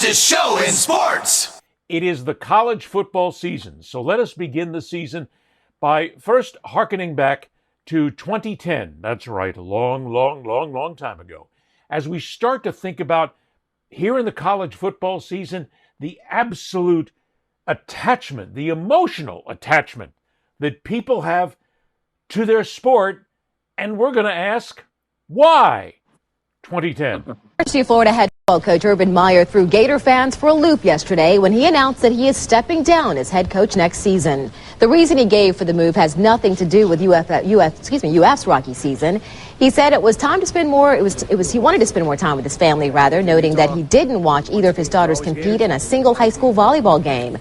fastest show in sports. It is the college football season, so let us begin the season by first hearkening back to 2010. That's right, a long time ago. As we start to think about, here in the college football season, the absolute attachment, the emotional attachment that people have to their sport, and we're going to ask, why? 2010. University of Florida head football coach Urban Meyer threw Gator fans for a loop yesterday when he announced that he is stepping down as head coach next season. The reason he gave for the move has nothing to do with UF's rocky season. He said it was time to spend more. He wanted to spend more time with his family, rather, noting that he didn't watch either of his daughters compete in a single high school volleyball game.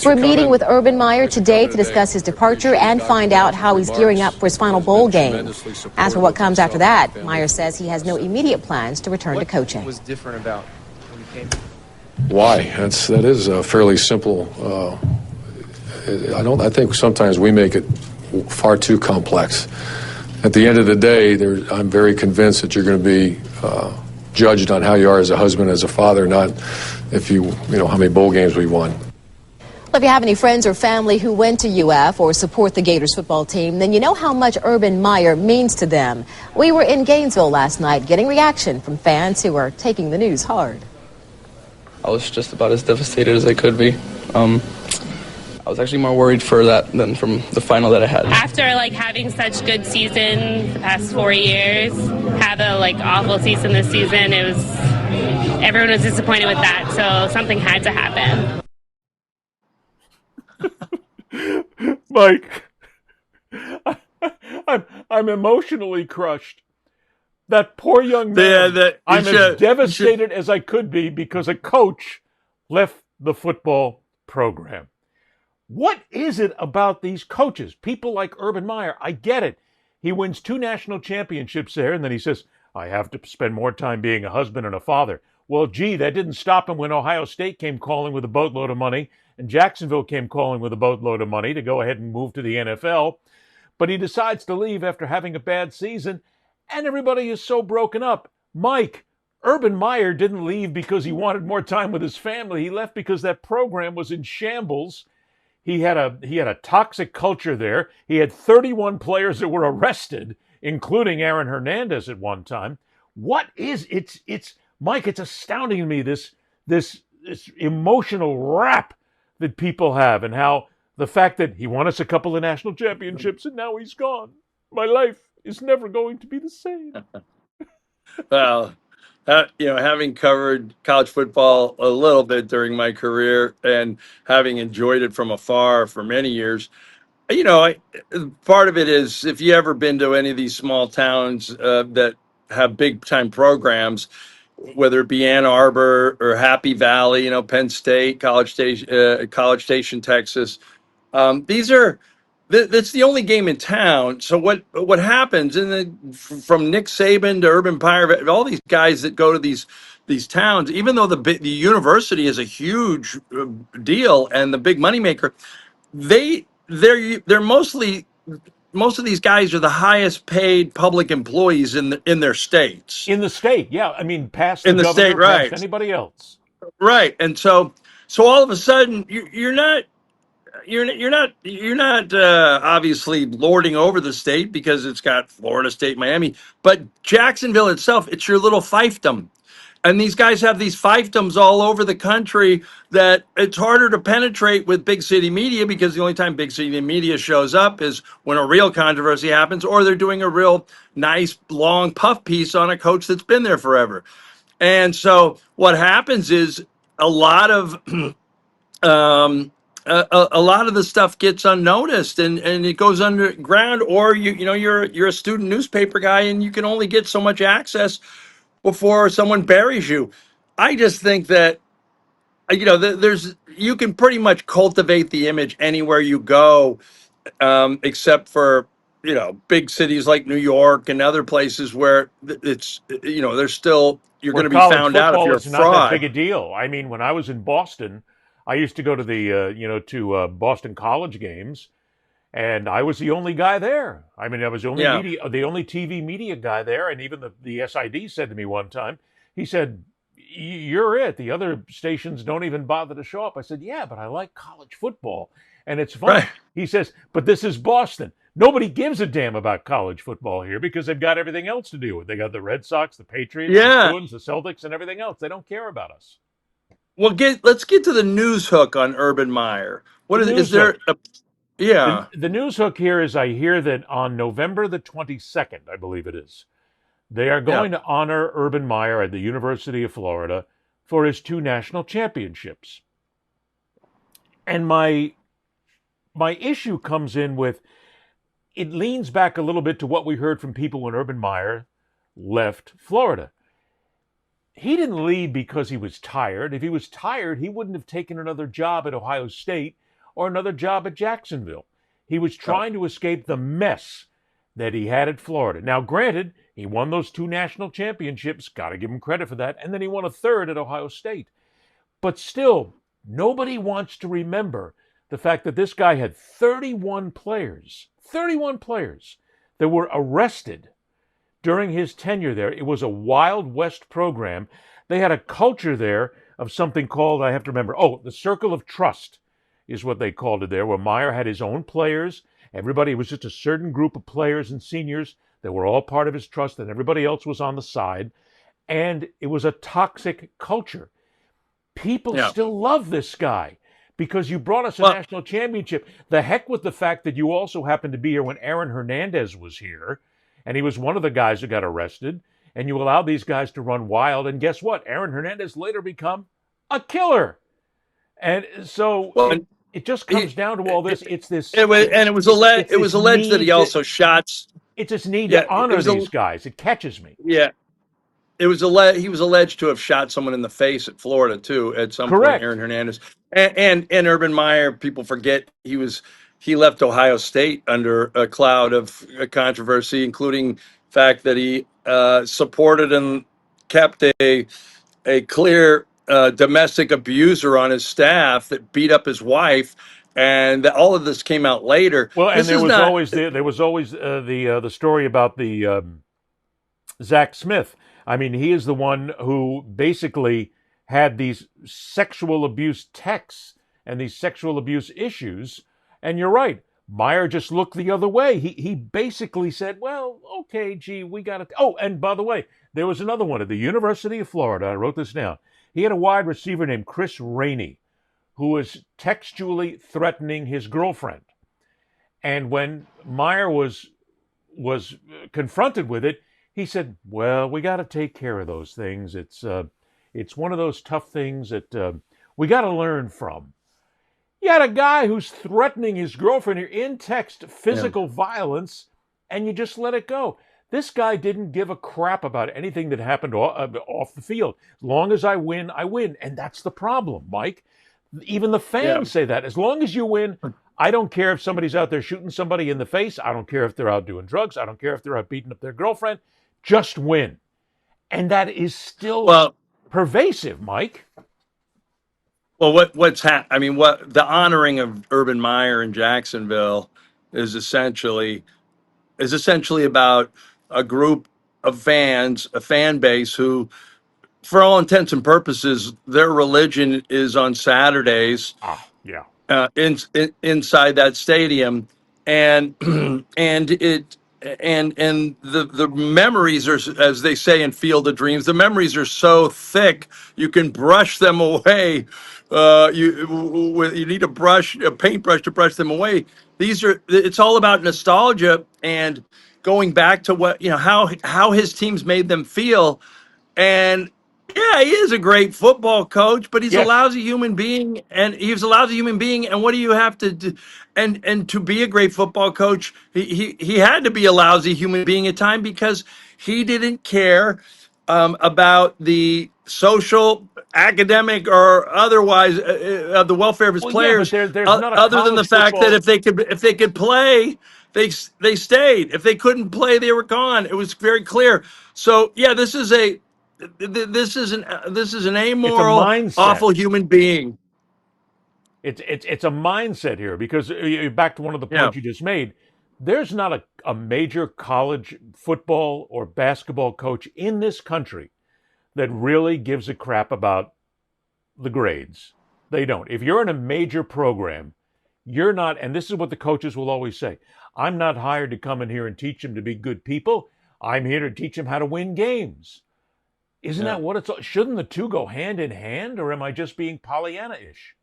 We're meeting with Urban Meyer today to discuss his departure and find out how he's gearing up for his final bowl game. As for what comes after that, Meyer says he has no immediate plans to return to coaching. What was different about when you came? Why? That is fairly simple. I think sometimes we make it far too complex. At the end of the day, I'm very convinced that you're going to be judged on how you are as a husband, as a father, not if how many bowl games we won. If you have any friends or family who went to UF or support the Gators football team, then you know how much Urban Meyer means to them. We were in Gainesville last night getting reaction from fans who are taking the news hard. I was just about as devastated as I could be. I was actually more worried for that than from the final that I had. After having such good seasons the past 4 years, have a awful season this season, everyone was disappointed with that, so something had to happen. Mike, I'm emotionally crushed. That poor young man. I'm as devastated as I could be because a coach left the football program. What is it about these coaches? People like Urban Meyer, I get it. He wins 2 national championships there, and then he says, I have to spend more time being a husband and a father. Well, gee, that didn't stop him when Ohio State came calling with a boatload of money, and Jacksonville came calling with a boatload of money to go ahead and move to the NFL. But he decides to leave after having a bad season, and everybody is so broken up. Mike, Urban Meyer didn't leave because he wanted more time with his family. He left because that program was in shambles. He had a toxic culture there. He had 31 players that were arrested, including Aaron Hernandez at one time. What is it's Mike, it's astounding to me, this emotional rap that people have, and how the fact that he won us a couple of national championships and now he's gone. My life is never going to be the same. Well, having covered college football a little bit during my career and having enjoyed it from afar for many years, part of it is, if you ever been to any of these small towns that have big time programs, whether it be Ann Arbor or Happy Valley, Penn State, College Station, Texas. That's the only game in town. So what happens, from Nick Saban to Urban Meyer, all these guys that go to these towns, even though the university is a huge deal and the big moneymaker, they're mostly. Most of these guys are the highest paid public employees in their states. In the state, yeah. I mean, past the in the governor, state, right? Past anybody else, right? And so all of a sudden, you're not obviously lording over the state because it's got Florida State, Miami, but Jacksonville itself, it's your little fiefdom. And these guys have these fiefdoms all over the country that it's harder to penetrate with big city media, because the only time big city media shows up is when a real controversy happens, or they're doing a real nice long puff piece on a coach that's been there forever. And so what happens is a lot of the stuff gets unnoticed and it goes underground, or you're a student newspaper guy and you can only get so much access before someone buries you. I just think that you can pretty much cultivate the image anywhere you go, except for big cities like New York and other places where it's there's still, you're going to be found out if you're a fraud. Not that big a deal. I mean, when I was in Boston, I used to go to the Boston College games, and I was the only guy there. I mean, I was the only TV media guy there. And even the SID said to me one time, he said, you're it. The other stations don't even bother to show up. I said, yeah, but I like college football. And it's funny. Right. He says, but this is Boston. Nobody gives a damn about college football here because they've got everything else to deal with. They got the Red Sox, the Patriots, the Yeah. Bruins, the Celtics, and everything else. They don't care about us. Well, let's get to the news hook on Urban Meyer. What is there? Yeah. The news hook here is I hear that on November the 22nd, I believe it is, they are going to honor Urban Meyer at the University of Florida for his 2 national championships. And my issue comes in with, it leans back a little bit to what we heard from people when Urban Meyer left Florida. He didn't leave because he was tired. If he was tired, he wouldn't have taken another job at Ohio State or another job at Jacksonville. He was trying to escape the mess that he had at Florida. Now, granted, he won those 2 national championships. Got to give him credit for that. And then he won a 3rd at Ohio State. But still, nobody wants to remember the fact that this guy had 31 players that were arrested during his tenure there. It was a Wild West program. They had a culture there of something called, I have to remember, the Circle of Trust is what they called it there, where Meyer had his own players. Everybody, it was just a certain group of players and seniors that were all part of his trust, and everybody else was on the side. And it was a toxic culture. People still love this guy because you brought us a national championship. The heck with the fact that you also happened to be here when Aaron Hernandez was here, and he was one of the guys who got arrested, and you allowed these guys to run wild. And guess what? Aaron Hernandez later become a killer. And so it just comes down to all this. It was alleged that he also shot. It's this need to honor these guys. It catches me. Yeah. He was alleged to have shot someone in the face at Florida too at some point, Aaron Hernandez. And Urban Meyer, people forget he left Ohio State under a cloud of controversy, including the fact that he supported and kept a clear domestic abuser on his staff that beat up his wife, and all of this came out later. Well, and there was always the story about the Zach Smith. I mean, he is the one who basically had these sexual abuse texts and these sexual abuse issues. And you're right. Meyer just looked the other way. He basically said, well, okay, gee, we got to... Oh, and by the way, there was another one at the University of Florida. I wrote this down. He had a wide receiver named Chris Rainey who was textually threatening his girlfriend. And when Meyer was confronted with it, he said, well, we got to take care of those things. It's one of those tough things that we got to learn from. You had a guy who's threatening his girlfriend here in text, physical violence, and you just let it go. This guy didn't give a crap about anything that happened off the field. As long as I win, I win. And that's the problem, Mike. Even the fans say that. As long as you win, I don't care if somebody's out there shooting somebody in the face. I don't care if they're out doing drugs. I don't care if they're out beating up their girlfriend. Just win. And that is still pervasive, Mike. Well, what the honoring of Urban Meyer in Jacksonville is essentially about a group of fans, a fan base who, for all intents and purposes, their religion is on Saturdays. Inside that stadium, and the memories are, as they say in Field of Dreams, the memories are so thick you can brush them away. You need a paintbrush to brush them away. It's all about nostalgia and going back to how his teams made them feel. And yeah, he is a great football coach, but he's a lousy human being, and And what do you have to do? And to be a great football coach, he had to be a lousy human being at time because he didn't care about the social, academic, or otherwise of the welfare of his players. There's not other than the fact that if they could play, they stayed. If they couldn't play, they were gone. It was very clear. So yeah, this is an amoral, awful human being. It's a mindset here because back to one of the points you just made. There's not a major college football or basketball coach in this country that really gives a crap about the grades. They don't. If you're in a major program, you're not, and this is what the coaches will always say, I'm not hired to come in here and teach them to be good people. I'm here to teach them how to win games. Isn't that what it's? Shouldn't the two go hand in hand, or am I just being Pollyanna-ish?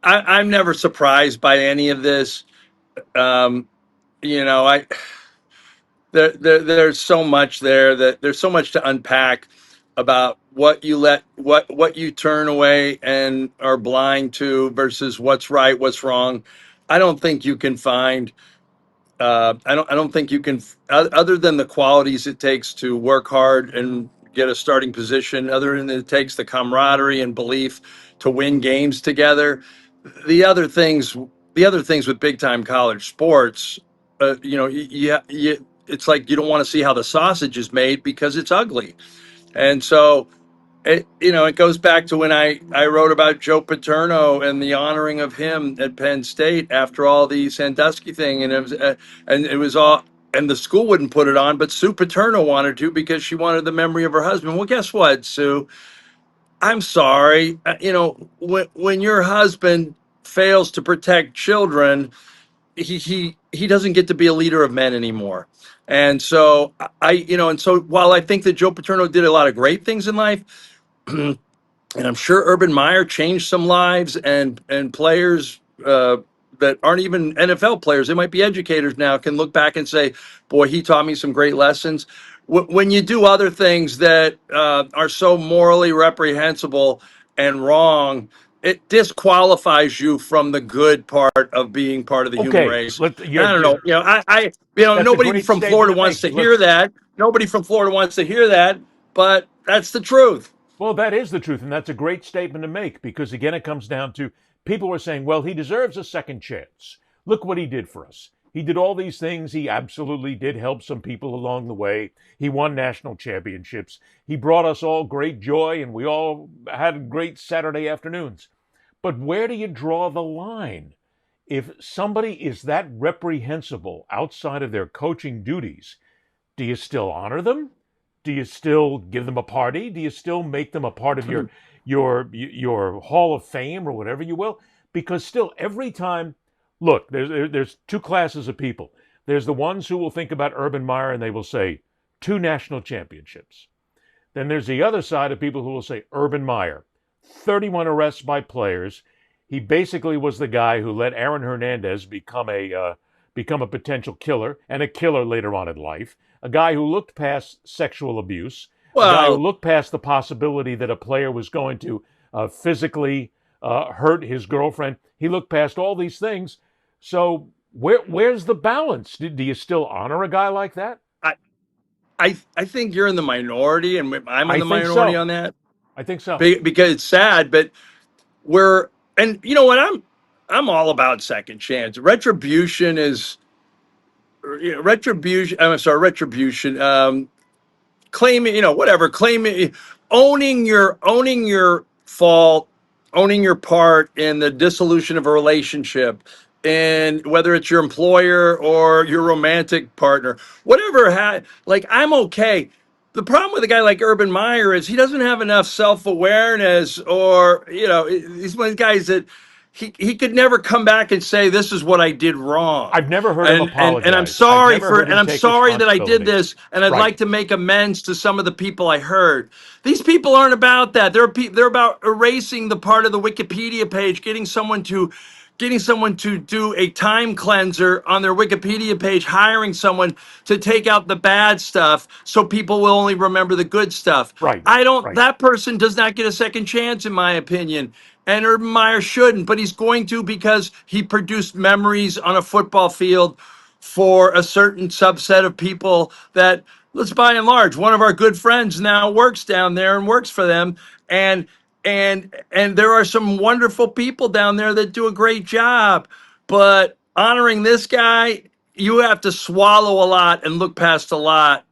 I'm never surprised by any of this. Um, you know, I there's so much there that there's so much to unpack about what you turn away and are blind to versus what's right, what's wrong. I don't think you can find. I don't think you can, other than the qualities it takes to work hard and get a starting position. Other than it takes the camaraderie and belief to win games together. The other things, the other things with big time college sports, it's like you don't want to see how the sausage is made because it's ugly. And so it goes back to when I wrote about Joe Paterno and the honoring of him at Penn State after all the Sandusky thing, and it was all, and the school wouldn't put it on, but Sue Paterno wanted to because she wanted the memory of her husband. Well, guess what, Sue? I'm sorry, when your husband fails to protect children, he doesn't get to be a leader of men anymore. And so and so while I think that Joe Paterno did a lot of great things in life, and I'm sure Urban Meyer changed some lives, and players that aren't even NFL players, they might be educators now, can look back and say, "Boy, he taught me some great lessons." When you do other things that are so morally reprehensible and wrong, it disqualifies you from the good part of being part of the human Okay, race. And I don't know, that's a nobody great from statement Florida to wants make. to hear that. Nobody from Florida wants to hear that, but that's the truth. Well, that is the truth, and that's a great statement to make because, again, it comes down to people were saying, well, he deserves a second chance. Look what he did for us. He did all these things. He absolutely did help some people along the way. He won national championships. He brought us all great joy, and we all had great Saturday afternoons. But where do you draw the line? If somebody is that reprehensible outside of their coaching duties, do you still honor them? Do you still give them a party? Do you still make them a part of your Hall of Fame or whatever you will? Because still, every time, look, there's two classes of people. There's the ones who will think about Urban Meyer and they will say 2 national championships. Then there's the other side of people who will say Urban Meyer, 31 arrests by players. He basically was the guy who let Aaron Hernandez become a potential killer and a killer later on in life. A guy who looked past sexual abuse, a guy who looked past the possibility that a player was going to physically hurt his girlfriend. He looked past all these things. So where's the balance? Do you still honor a guy like that? I think you're in the minority, and I'm in I the think minority so. on that I think so. because it's sad, but and you know what, I'm all about second chance. Retribution is retribution. I'm sorry, retribution. Claiming, whatever, claiming, owning your fault, owning your part in the dissolution of a relationship, and whether it's your employer or your romantic partner, whatever. Like, I'm okay. The problem with a guy like Urban Meyer is he doesn't have enough self-awareness, or he's one of the guys that he could never come back and say this is what I did wrong. I've never heard him And I'm apologize. I've sorry never heard him take that I did responsibility. this, and I'd Right. like to make amends to some of the people I hurt. These people aren't about that. They're about erasing the part of the Wikipedia page, getting someone to do a time cleanser on their Wikipedia page, hiring someone to take out the bad stuff so people will only remember the good stuff. Right. That person does not get a second chance, in my opinion. And Urban Meyer shouldn't, but he's going to because he produced memories on a football field for a certain subset of people that, let's by and large, one of our good friends now works down there and works for them. And there are some wonderful people down there that do a great job. But honoring this guy, you have to swallow a lot and look past a lot.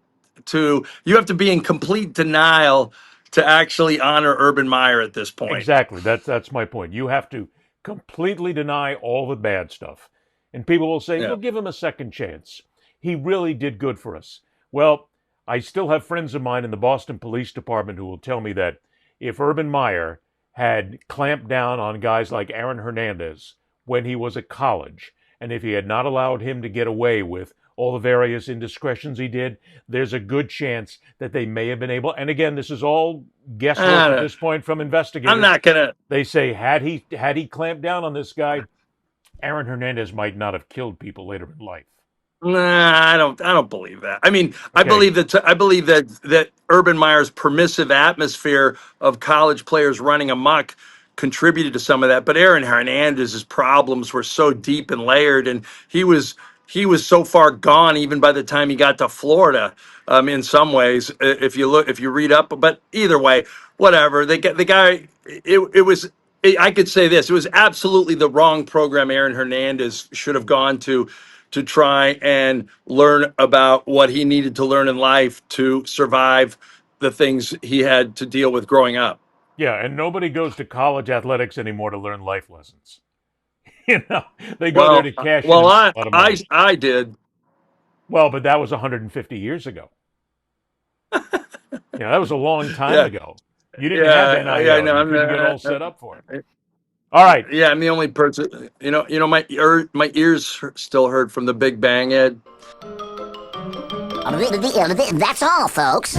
You have to be in complete denial to actually honor Urban Meyer at this point. Exactly. That's my point. You have to completely deny all the bad stuff. And people will say, Yeah. we'll give him a second chance. He really did good for us. Well, I still have friends of mine in the Boston Police Department who will tell me that if Urban Meyer had clamped down on guys like Aaron Hernandez when he was at college, and if he had not allowed him to get away with all the various indiscretions he did, there's a good chance that they may have been able. And again, this is all guesswork at this point from investigators. I'm not gonna. They say had he clamped down on this guy, Aaron Hernandez might not have killed people later in life. Nah, I don't believe that. I mean, I believe that Urban Meyer's permissive atmosphere of college players running amok contributed to some of that. But Aaron Hernandez's problems were so deep and layered, and he was so far gone even by the time he got to Florida. In some ways, if you read up, but either way, whatever. They get the guy. It was. I could say this: it was absolutely the wrong program Aaron Hernandez should have gone to try and learn about what he needed to learn in life to survive the things he had to deal with growing up. Yeah, and nobody goes to college athletics anymore to learn life lessons. They go there to cash in a lot of money. I did. Well, but that was 150 years ago. That was a long time ago. You didn't have NIL. You couldn't get all set up for it. All right. Yeah, I'm the only person. My ears still hurt from the Big Bang, Ed. That's all, folks.